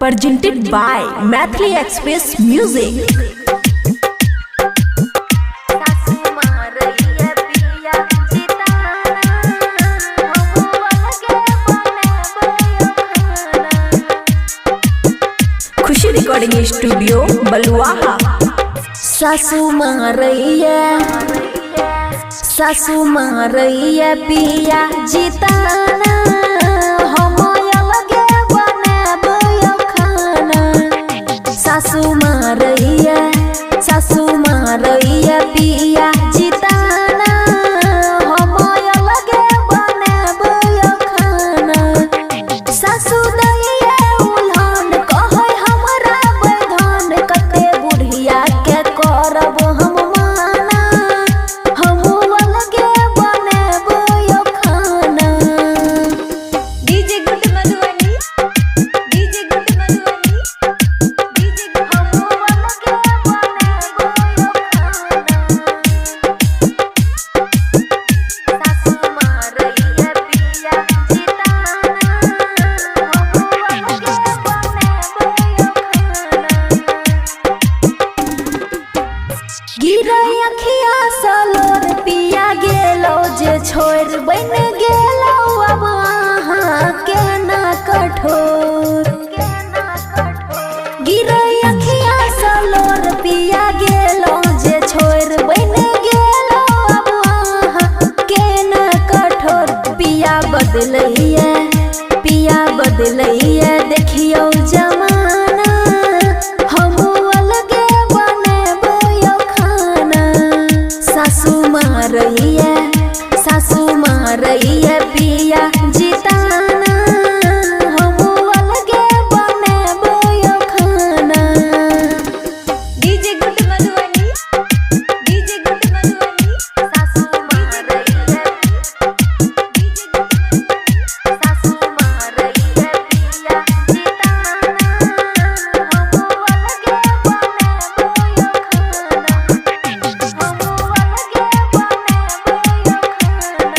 presented by Mathli Express Music. Khushi recording studio Baluaha. सासू मारैया पिया जिताना हम अलगे बनाबो खाना। सासू मारैया पिया जिताना हम अलगे बनाबो खाना। सासू दैया उल्हन कहे हमरा बैधन कते बुढ़िया के करब हम माना। हम अलगे बनाबो खाना। DJ good Madhubani DJ good Madhubani DJ हम अलगे बनाबो खाना। सासू मारैया पिया जिताना हम अलगे बनाबो खाना। गिरै अखिया सलोर पिया गेलो जे छोड़ बन गेलो अब अहाँ केना कठोर। गिरै अखिया सलोर पिया गेलो जे छोड़ बन गेलो अब अहाँ केना कठोर। पिया बदलैया देखियो जमाना हम अलगे बनाबो खाना। सासू मारैया पिया जिताना हम अलगे बनाबो खाना। DJ good Madhubani DJ good Madhubani सासू मारैया डीजे गुड मधुबनी सासू मारैया पिया जिताना हम अलगे बनाबो खाना। हम अलगे बनाबो खाना।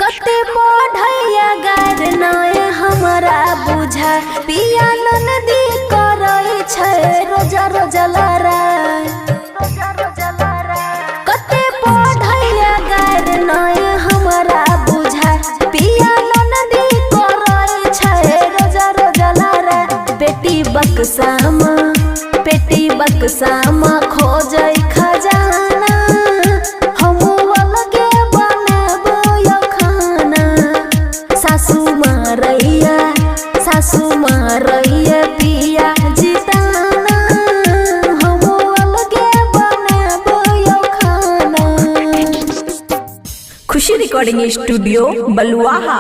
कते पढ़ैया गार नय हमरा बुझा पिया ननदी करै छै रोजा रोजा लड़ाई। कते पढ़ैया गार नय हमरा बुझा पिया ननदी करै छै रोजा रोजा लड़ाई। बेटी बक्सामा खोजै खजाना हम अलगे बनाबो खाना। सासू मारैया पिया जिताना हम अलगे बनाबो खाना। खुशी रिकॉर्डिंग स्टूडियो बलुआहा।